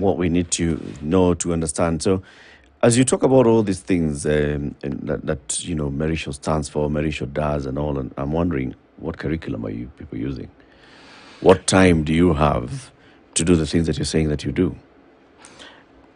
what we need to know to understand. So, as you talk about all these things and that Merishaw stands for, Merishaw does, and all, and I'm wondering, what curriculum are you people using? What time do you have to do the things that you're saying that you do?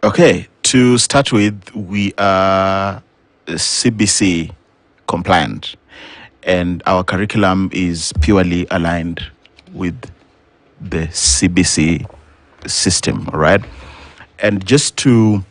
Okay, to start with, we are CBC compliant, and our curriculum is purely aligned with the CBC system, all right? And just to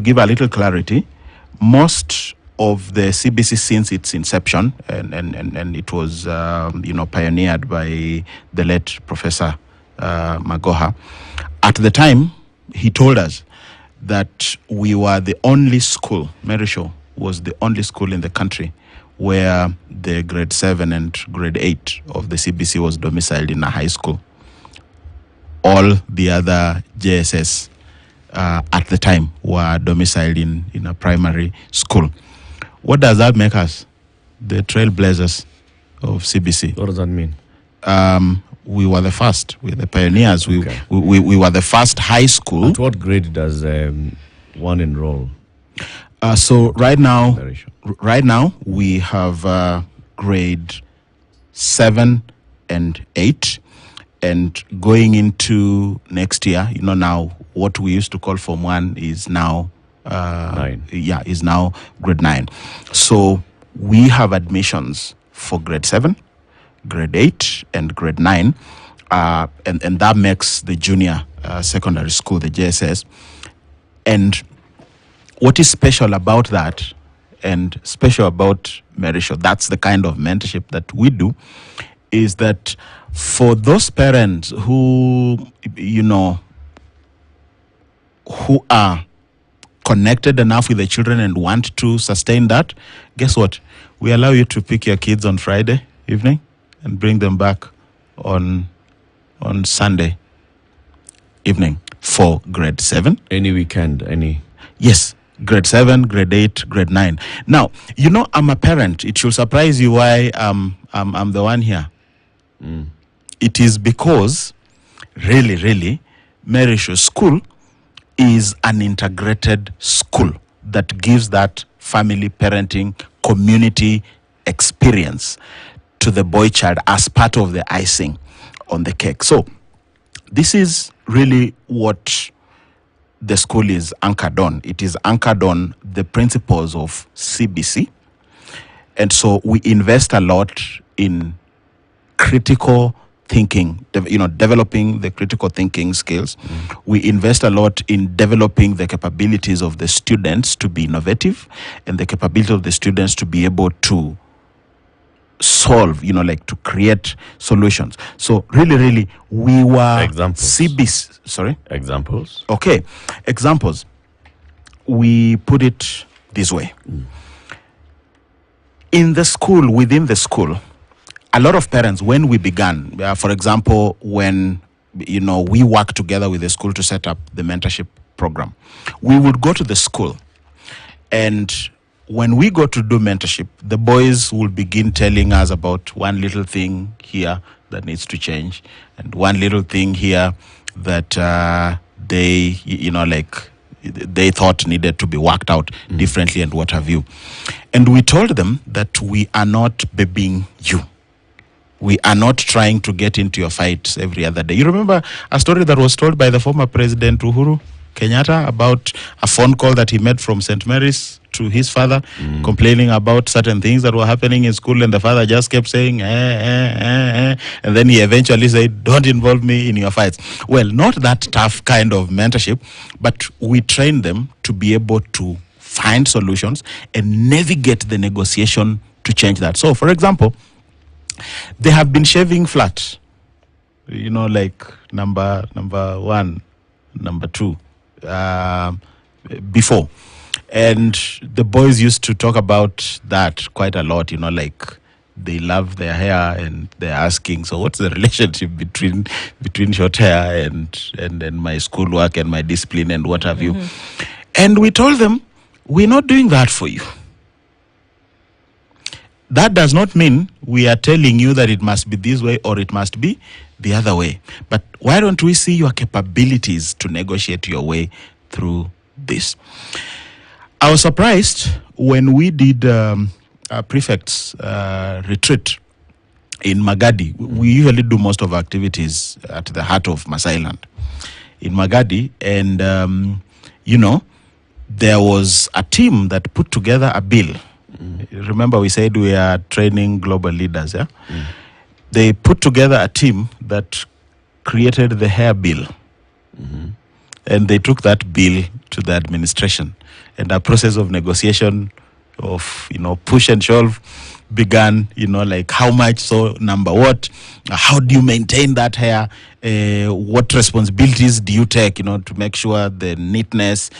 give a little clarity, most of the CBC since its inception, and it was pioneered by the late Professor Magoha. At the time, he told us that we were the only school, Merishaw was the only school in the country where the grade 7 and grade 8 of the CBC was domiciled in a high school. All the other JSS at the time were domiciled in a primary school. What does that make us? The trailblazers of CBC. What does that mean? We were the first. We were the pioneers. Okay. We were the first high school. At what grade does one enroll? So right now, Merishaw? we have grade 7 and 8, and going into next year, now what we used to call Form 1 is now 9. Yeah, is now grade 9. So we have admissions for grade 7, grade 8, and grade 9, and that makes the junior secondary school, the JSS. And what is special about that, and special about Merishaw, that's the kind of mentorship that we do, is that for those parents who are connected enough with the children and want to sustain that, guess what? We allow you to pick your kids on Friday evening and bring them back on Sunday evening for grade 7. Any weekend, any? Yes, grade 7, grade 8, grade 9. Now, I'm a parent. It should surprise you why I'm the one here. It is because, really, Merishaw School is an integrated school that gives that family parenting community experience to the boy child as part of the icing on the cake. So this is really what the school is anchored on. It is anchored on the principles of CBC. And so we invest a lot in critical thinking, developing the critical thinking skills. We invest a lot in developing the capabilities of the students to be innovative and the capability of the students to be able to solve, to create solutions. So really, we were Examples. CBC. Sorry? Examples? Okay. Examples. We put it this way. In the school, within the school, a lot of parents, when we began, for example, when we worked together with the school to set up the mentorship program, we would go to the school, and when we go to do mentorship, the boys will begin telling us about one little thing here that needs to change, and one little thing here that they thought needed to be worked out differently and what have you. And we told them that we are not babying you. We are not trying to get into your fights every other day. You remember a story that was told by the former President Uhuru Kenyatta about a phone call that he made from St. Mary's to his father, complaining about certain things that were happening in school, and the father just kept saying, and then he eventually said, don't involve me in your fights. Well, not that tough kind of mentorship, but we train them to be able to find solutions and navigate the negotiation to change that. So, for example, they have been shaving flat, like number 1, number 2, before. And the boys used to talk about that quite a lot, like they love their hair and they're asking, so what's the relationship between short hair and my schoolwork and my discipline and what have you? And we told them, we're not doing that for you. That does not mean we are telling you that it must be this way or it must be the other way. But why don't we see your capabilities to negotiate your way through this? I was surprised when we did a prefects retreat in Magadi. We usually do most of our activities at the heart of Masai land in Magadi, and there was a team that put together a bill. Remember, we said we are training global leaders. Yeah, they put together a team that created the hair bill, and they took that bill to the administration, and a process of negotiation of push and shove began. Like how much, so number what, how do you maintain that hair, what responsibilities do you take to make sure the neatness,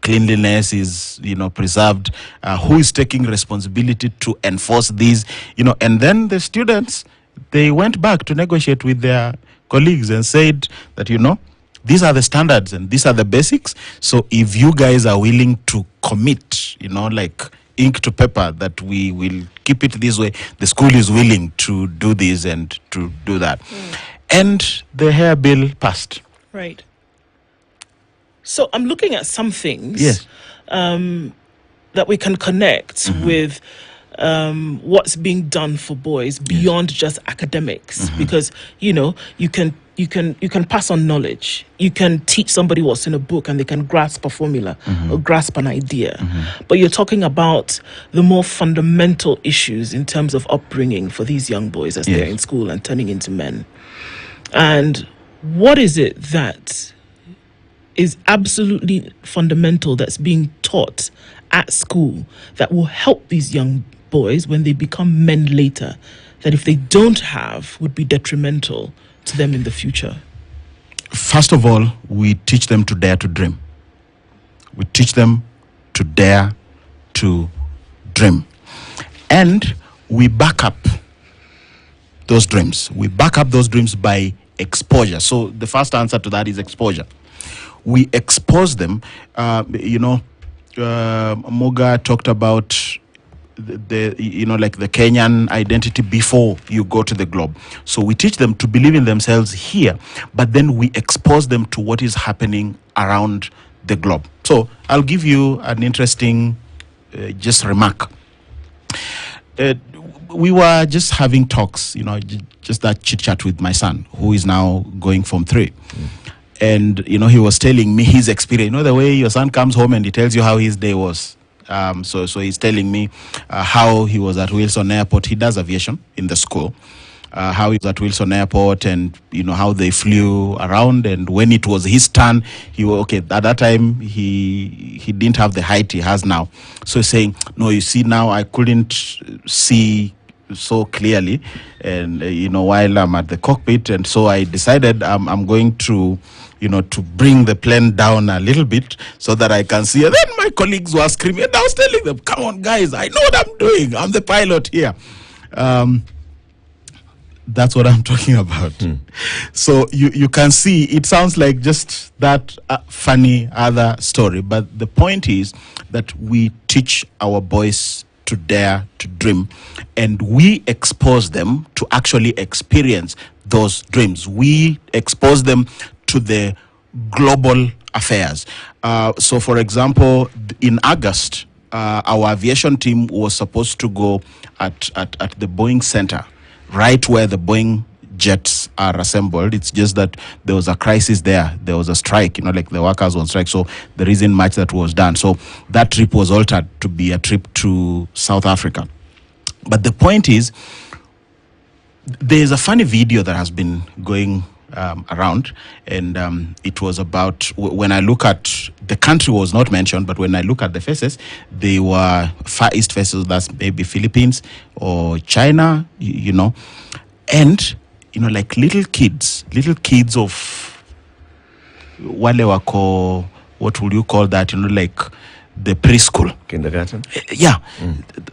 cleanliness is preserved, who is taking responsibility to enforce these, and then the students, they went back to negotiate with their colleagues and said that these are the standards and these are the basics. So if you guys are willing to commit, like ink to paper, that we will keep it this way, the school is willing to do this and to do that. And the hair bill passed. Right. So I'm looking at some things Yes. That we can connect with what's being done for boys beyond just academics, because you can pass on knowledge. You can teach somebody what's in a book and they can grasp a formula or grasp an idea. But you're talking about the more fundamental issues in terms of upbringing for these young boys as they're in school and turning into men. And what is it that is absolutely fundamental that's being taught at school that will help these young boys when they become men later, that if they don't have, would be detrimental to them in the future? First of all, we teach them to dare to dream. We teach them to dare to dream. And we back up those dreams. We back up those dreams by exposure. So the first answer to that is exposure. We expose them. Moga talked about the Kenyan identity before you go to the globe. So we teach them to believe in themselves here, but then we expose them to what is happening around the globe. So I'll give you an interesting just remark. We were just having talks, just that chit chat with my son, who is now going Form 3. And, he was telling me his experience. The way your son comes home and he tells you how his day was. So he's telling me how he was at Wilson Airport. He does aviation in the school. How he was at Wilson Airport, and how they flew around. And when it was his turn, at that time he didn't have the height he has now. So he's saying, no, you see, now I couldn't see so clearly, and while I'm at the cockpit, and so I decided I'm going to to bring the plane down a little bit so that I can see. And then my colleagues were screaming, and I was telling them, come on guys, I know what I'm doing, I'm the pilot here. That's what I'm talking about. So you can see, it sounds like just that funny other story, but the point is that we teach our boys to dare to dream, and we expose them to actually experience those dreams. We expose them to the global affairs. So for example, in August, our aviation team was supposed to go at the Boeing Center, right where the Boeing jets are assembled. It's just that there was a crisis there. There was a strike, like the workers were on strike. So there isn't much that was done. So that trip was altered to be a trip to South Africa. But the point is, there's a funny video that has been going around, and it was about, when I look at, the country was not mentioned, but when I look at the faces, they were Far East faces, that's maybe Philippines or China, and like little kids of wale wako, what would you call that, like the preschool, Kindergarten. Yeah.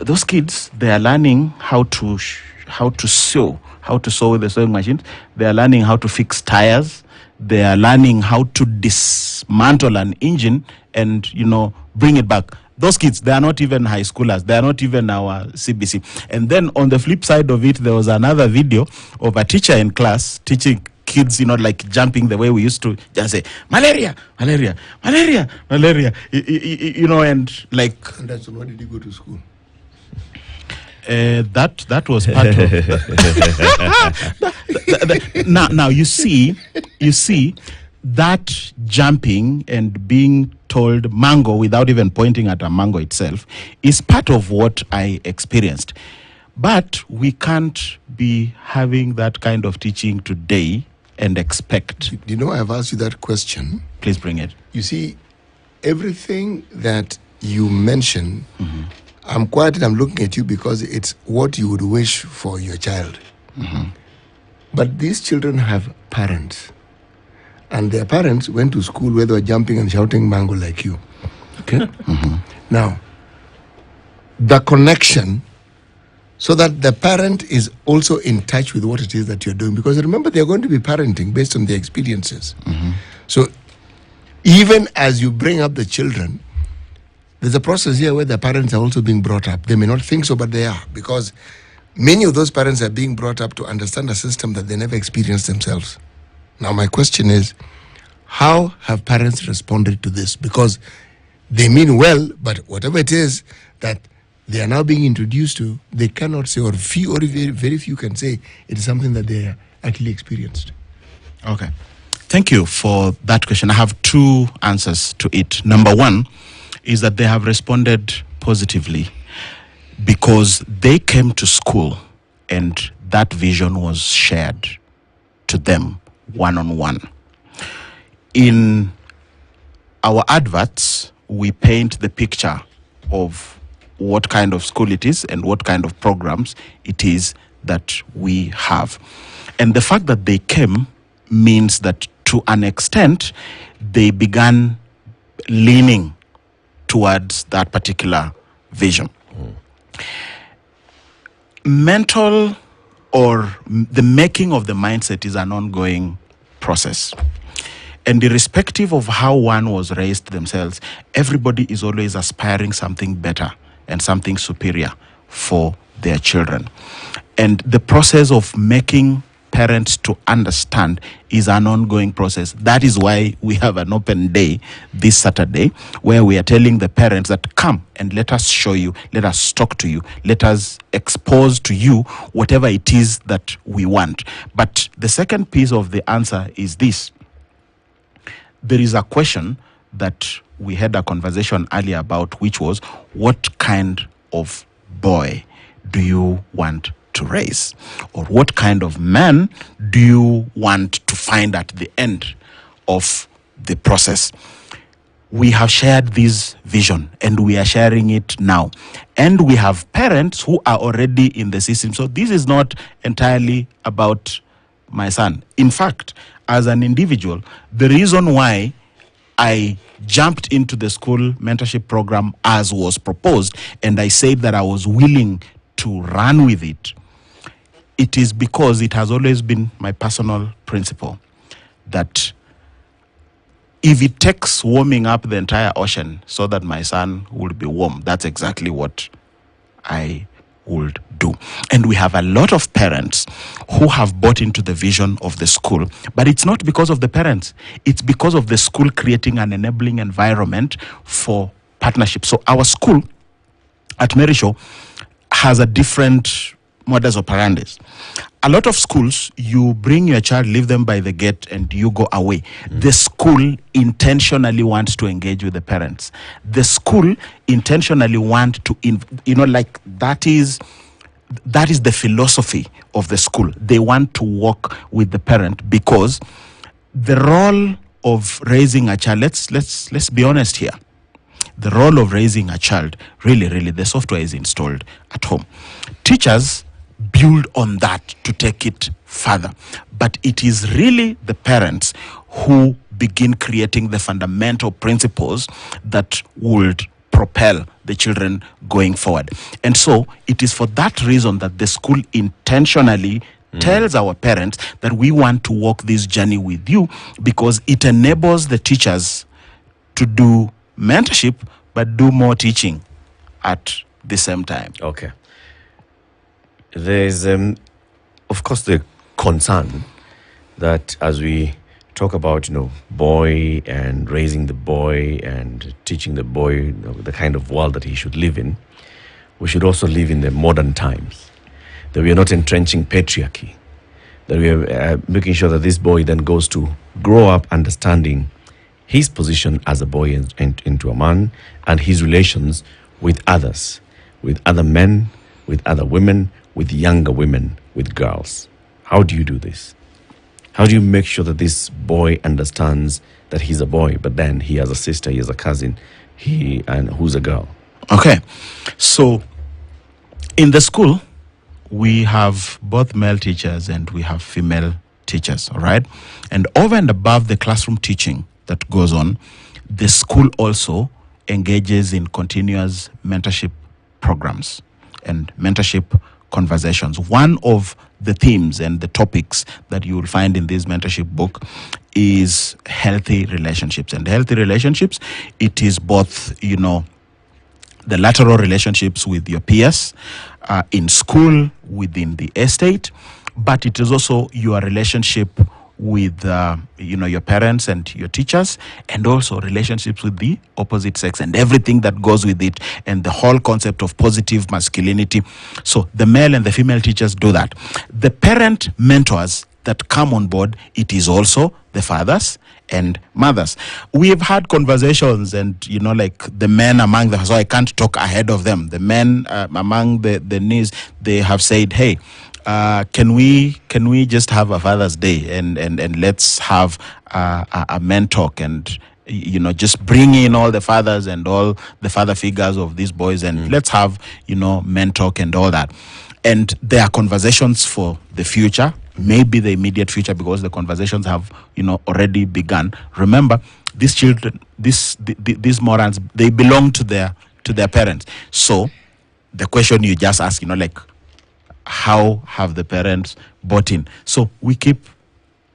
Those kids, they are learning how to sew with the sewing machines. They are learning how to fix tires. They are learning how to dismantle an engine and bring it back. Those kids, they are not even high schoolers. They are not even our CBC. And then on the flip side of it, there was another video of a teacher in class teaching kids, like jumping the way we used to just say, malaria, malaria, malaria, malaria, and like... And that's why did you go to school? That was part of... Now you see, that jumping and being told mango without even pointing at a mango itself is part of what I experienced. But we can't be having that kind of teaching today and expect. You know, I've asked you that question. Please bring it. You see, everything that you mention, I'm quiet and I'm looking at you because it's what you would wish for your child. But these children have parents. And their parents went to school where they were jumping and shouting mango like you. Okay? Now, the connection, so that the parent is also in touch with what it is that you're doing. Because remember, they're going to be parenting based on their experiences. So even as you bring up the children, there's a process here where the parents are also being brought up. They may not think so, but they are. Because many of those parents are being brought up to understand a system that they never experienced themselves. Now, my question is, how have parents responded to this? Because they mean well, but whatever it is that they are now being introduced to, they cannot say, or very few can say, it is something that they actually experienced. Okay. Thank you for that question. I have two answers to it. Number one is that they have responded positively because they came to school and that vision was shared to them one-on-one. In our adverts, we paint the picture of what kind of school it is and what kind of programs it is that we have. And the fact that they came means that to an extent, they began leaning towards that particular vision. Mental or the making of the mindset is an ongoing process. And irrespective of how one was raised themselves, everybody is always aspiring something better and something superior for their children. And the process of making parents to understand is an ongoing process. That is why we have an open day this Saturday where we are telling the parents that come and let us show you, let us talk to you, let us expose to you whatever it is that we want. But the second piece of the answer is this. There is a question that we had a conversation earlier about, which was, what kind of boy do you want to raise? Or what kind of man do you want to find at the end of the process? We have shared this vision and we are sharing it now. And we have parents who are already in the system. So this is not entirely about my son. In fact, as an individual, the reason why I jumped into the school mentorship program as was proposed, and I said that I was willing to run with it, it is because it has always been my personal principle that if it takes warming up the entire ocean so that my son will be warm, that's exactly what I would do. And we have a lot of parents who have bought into the vision of the school, but it's not because of the parents. It's because of the school creating an enabling environment for partnership. So our school at Merishaw has a different modus operandi. A lot of schools, you bring your child, leave them by the gate, and you go away. The school intentionally wants to engage with the parents. The school intentionally want to, that is the philosophy of the school. They want to work with the parent because the role of raising a child, let's be honest here. The role of raising a child, really, the software is installed at home. Teachers build on that to take it further. But it is really the parents who begin creating the fundamental principles that would propel the children going forward. And so it is for that reason that the school intentionally tells our parents that we want to walk this journey with you, because it enables the teachers to do mentorship, but do more teaching at the same time. Okay. There's, of course, the concern that as we talk about, boy and raising the boy and teaching the boy the kind of world that he should live in, we should also live in the modern times. That we are not entrenching patriarchy. That we are making sure that this boy then goes to grow up understanding his position as a boy into a man, and his relations with others, with other men, with other women, with younger women, with girls. How do you do this? How do you make sure that this boy understands that he's a boy, but then he has a sister, he has a cousin, and who's a girl? Okay. So in the school, we have both male teachers and we have female teachers, all right? And over and above the classroom teaching that goes on, the school also engages in continuous mentorship programs and mentorship conversations. One of the themes and the topics that you will find in this mentorship book is healthy relationships. And healthy relationships, it is both, the lateral relationships with your peers, in school, within the estate, but it is also your relationship with your parents and your teachers, and also relationships with the opposite sex and everything that goes with it, and the whole concept of positive masculinity. So the male and the female teachers do that. The parent mentors that come on board, it is also the fathers and mothers. We have had conversations, and like the men among them, so I can't talk ahead of them. The men among the knees, they have said, hey, can we just have a Father's Day and let's have a men talk, and just bring in all the fathers and all the father figures of these boys, and let's have men talk and all that. And there are conversations for the future, maybe the immediate future, because the conversations have already begun. Remember, these children, these morons, they belong to their parents. So the question you just ask, how have the parents bought in? So we keep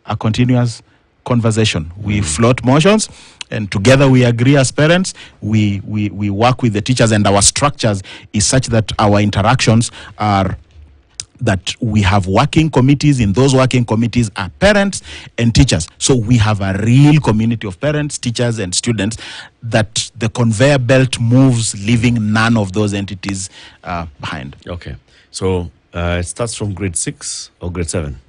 a continuous conversation. We float motions, and together we agree as parents. We work with the teachers, and our structures is such that our interactions are that we have working committees. In those working committees are parents and teachers. So we have a real community of parents, teachers, and students, that the conveyor belt moves, leaving none of those entities behind. Okay. So it starts from grade 6 or grade 7?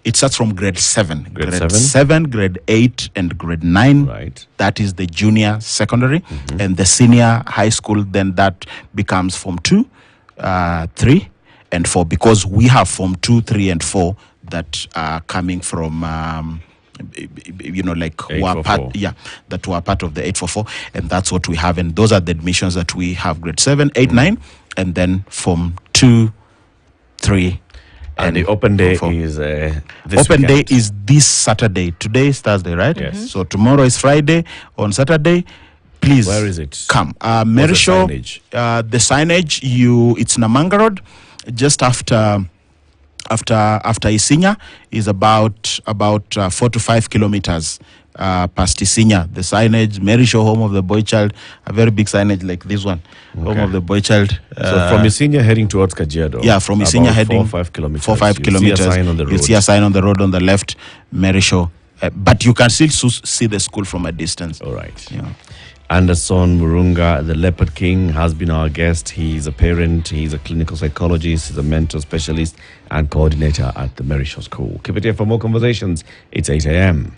It starts from grade 7. Grade 7, grade 8, and grade 9. Right. That is the junior secondary. And the senior high school, then that becomes Form 2, 3, and 4. Because we have Form 2, 3, and 4 that are coming from... like who are part, that were part of the 844, and that's what we have. And those are the admissions that we have: grade 7, 8, 9, and then Form 2, 3. And the open day is this open weekend. day is this Saturday. Today is Thursday, right? Yes. So tomorrow is Friday. On Saturday, please. Where is it? Come. Merishaw. The signage. It's Mombasa Road, just after Isinya, is about 4 to 5 kilometers past Isinya. The signage, Merishaw, home of the boy child, a very big signage like this one, home of the boy child. So from Isinya heading towards Kajiado. Yeah, from Isinya heading 4 or 5 kilometers. 4 or 5 kilometers. See a sign on the road. You'll see a sign on the road on the left, Merishaw. But you can still see the school from a distance. All right. Yeah. Anderson Murunga, the Leopard King, has been our guest. He's a parent, he's a clinical psychologist, he's a mentor specialist and coordinator at the Merishaw School. Keep it here for more conversations. It's 8 a.m.